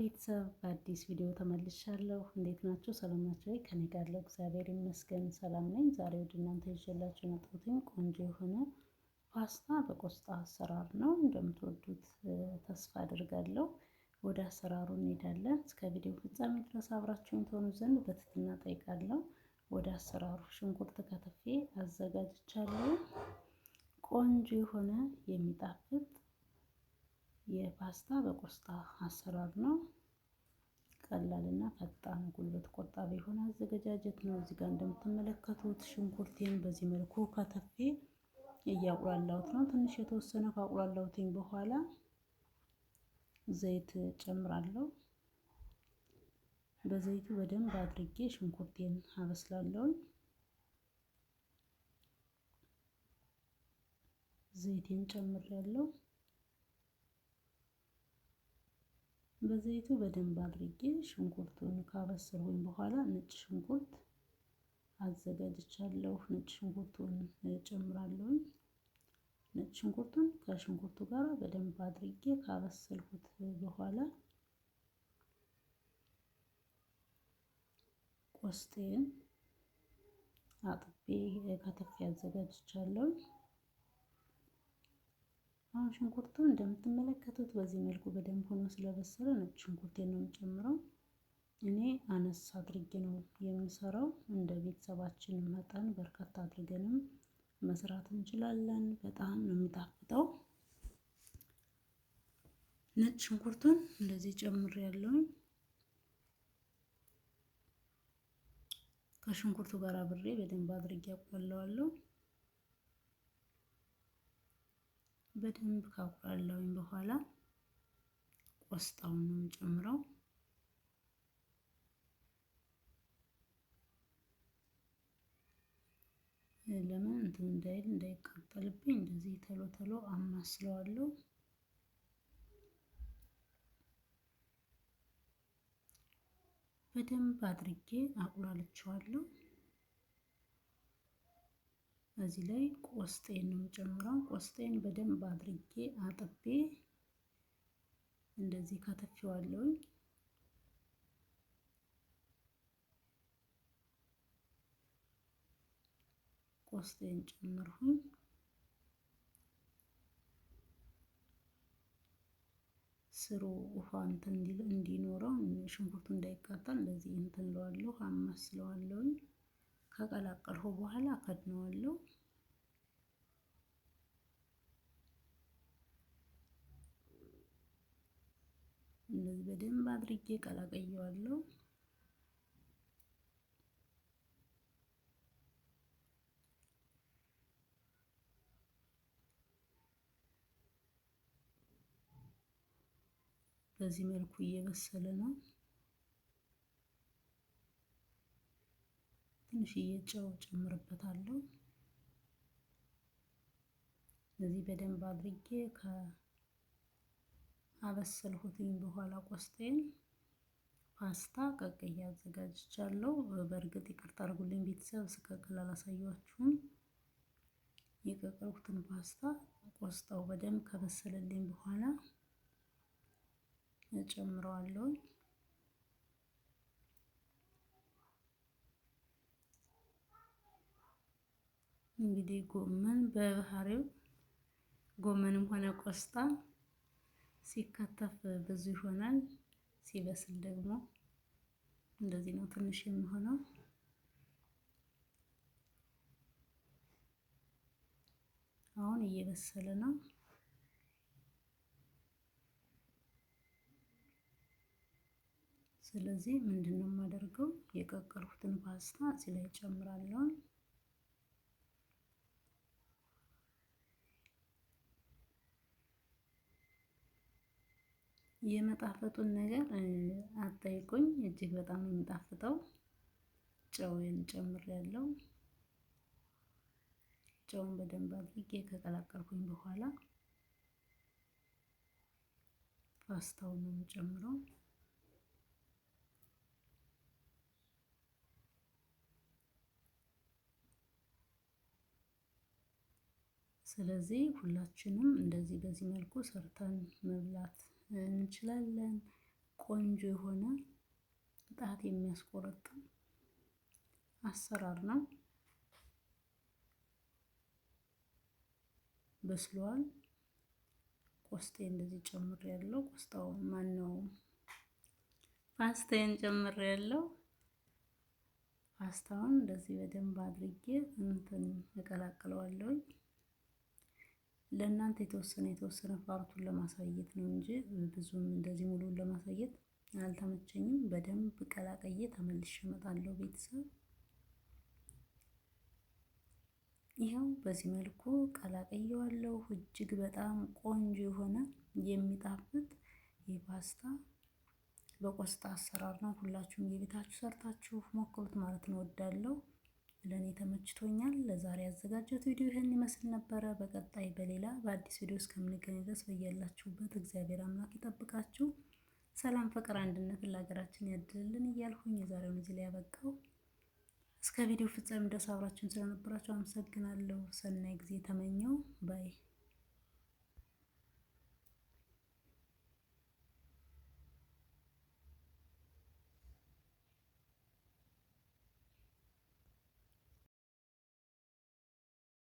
ቤተሰብ በአዲስ ቪዲዮ ተመልሻለሁ። እንዴት ናችሁ? ሰላም ናችሁ ወይ? ከኔ ጋር ያለው እግዚአብሔር ይመስገን ሰላም ነኝ። ዛሬ ወደ እናንተ ይዤላችሁ የመጣሁት ቆንጆ የሆነ ፓስታ በቆስጣ አሰራር ነው። እንደምትወዱት ተስፋ አድርጋለሁ። ወደ አሰራሩ እንሄዳለን። እስከ ቪዲዮ ፍጻሜ ድረስ አብራችሁን ትሆኑ ዘንድ በትህትና እጠይቃለሁ። ወደ አሰራሩ ሽንኩርት ከትፌ አዘጋጅቻለሁ። ቆንጆ የሆነ የሚጣፍጥ የፓስታ በቆስጣ አሰራር ነው። ቀላልና ፈጣን ጉልበት ቆጣቢ የሆነ አዘገጃጀት ነው። እዚህ ጋር እንደምትመለከቱት ሽንኩርቴን በዚህ መልኩ ከተፌ እያቁላላሁት ነው። ትንሽ የተወሰነ ካቁላላሁትኝ በኋላ ዘይት ጨምራለሁ። በዘይቱ በደንብ አድርጌ ሽንኩርቴን አበስላለሁ። ዘይቴን ጨምሬያለሁ። በዘይቱ በደንብ አድርጌ ሽንኩርቱን ካበሰልኩኝ በኋላ ነጭ ሽንኩርት አዘጋጅቻለሁ። ነጭ ሽንኩርቱን ጨምራለሁ። ነጭ ሽንኩርቱን ከሽንኩርቱ ጋር በደንብ አድርጌ ካበሰልኩት በኋላ ቆስጤን አጥቤ ከተፌ አዘጋጅቻለሁ። አሁን ሽንኩርቱን እንደምትመለከቱት በዚህ መልኩ በደንብ ሆኖ ስለበሰለ ነጭ ሽንኩርቴን ነው የምጨምረው። እኔ አነስ አድርጌ ነው የምሰራው። እንደ ቤተሰባችን መጠን በርካታ አድርገንም መስራት እንችላለን። በጣም ነው የሚጣፍጠው። ነጭ ሽንኩርቱን እንደዚህ ጨምሬያለሁ። ከሽንኩርቱ ጋር አብሬ በደንብ አድርጌ አቁላለዋለሁ። በደንብ ካቁላላሁኝ በኋላ ቆስጣውን ነው የምጨምረው። ለምን እንትን እንዳይል እንዳይቃጠልብኝ እንደዚህ ተሎ ተሎ አማስለዋለሁ። በደንብ አድርጌ አቁላልቸዋለሁ። እዚህ ላይ ቆስጤን ነው የምጨምረው። ቆስጤን በደንብ አድርጌ አጥቤ እንደዚህ ከተፌዋለሁ። ቆስጤን ጨምርኩኝ። ስሩ ውሃ እንትን እንዲኖረው ሽንኩርቱ እንዳይቃጠል እንደዚህ እንትን እለዋለሁ፣ አማስለዋለሁ። ከቀላቀልሁ በኋላ ከድነዋለሁ። እንደዚህ በደንብ አድርጌ ቀላቀየዋለሁ። በዚህ መልኩ እየበሰለ ነው። ትንሽዬ ጨው ጨምርበታለሁ። ስለዚህ በደንብ አድርጌ ከአበሰልኩትኝ በኋላ ቆስጤን ፓስታ ቀቅዬ አዘጋጅቻለሁ። በእርግጥ ይቅርታ አድርጉልኝ ቤተሰብ ስቀቅል አላሳያችሁም። የቀቀልኩትን ፓስታ ቆስጣው በደንብ ከበሰለልኝ በኋላ እጨምረዋለሁ። እንግዲህ ጎመን በባህሪው ጎመንም ሆነ ቆስጣ ሲከተፍ ብዙ ይሆናል፣ ሲበስል ደግሞ እንደዚህ ነው ትንሽ የሚሆነው። አሁን እየበሰለ ነው። ስለዚህ ምንድነው የማደርገው? የቀቀልኩትን ፓስታ እዚህ ላይ ጨምራለሁ። የመጣፈጡን ነገር አጠይቁኝ፣ እጅግ በጣም ነው የሚጣፍጠው። ጨውን ጨምሬያለሁ። ጨውን በደንብ አድርጌ ከቀላቀልኩኝ በኋላ ፓስታውን ነው የምጨምረው። ስለዚህ ሁላችንም እንደዚህ በዚህ መልኩ ሰርተን መብላት እንችላለን። ቆንጆ የሆነ ጣት የሚያስቆረጥም አሰራር ነው። በስሏል። ቆስጤ እንደዚህ ጨምሬያለሁ። ቆስጣው ማነው ፓስታዬን ጨምሬያለሁ። ፓስታውን እንደዚህ በደንብ አድርጌ እቀላቅለዋለሁ። ለእናንተ የተወሰነ ፓርቱን ለማሳየት ነው እንጂ ብዙም እንደዚህ ሙሉን ለማሳየት አልተመቸኝም። በደንብ ቀላቅዬ ተመልሼ እመጣለሁ ቤተሰብ። ይኸው በዚህ መልኩ ቀላቅየዋለሁ። እጅግ በጣም ቆንጆ የሆነ የሚጣፍጥ የፓስታ በቆስጣ አሰራር ነው። ሁላችሁም የቤታችሁ ሰርታችሁ ሞክሩት ማለት ነው። እወዳለሁ። ለኔ ተመችቶኛል። ለዛሬ ያዘጋጀሁት ቪዲዮ ይሄን ይመስል ነበረ። በቀጣይ በሌላ በአዲስ ቪዲዮ እስከምንገናኝ ድረስ በያላችሁበት እግዚአብሔር አምላክ ይጠብቃችሁ። ሰላም፣ ፍቅር፣ አንድነትን ለሀገራችን ያድልልን እያልኩኝ የዛሬውን እዚህ ላይ ያበቃው። እስከ ቪዲዮ ፍጻሜ ድረስ አብራችሁን ስለነበራችሁ አመሰግናለሁ። ሰናይ ጊዜ ተመኘው ባይ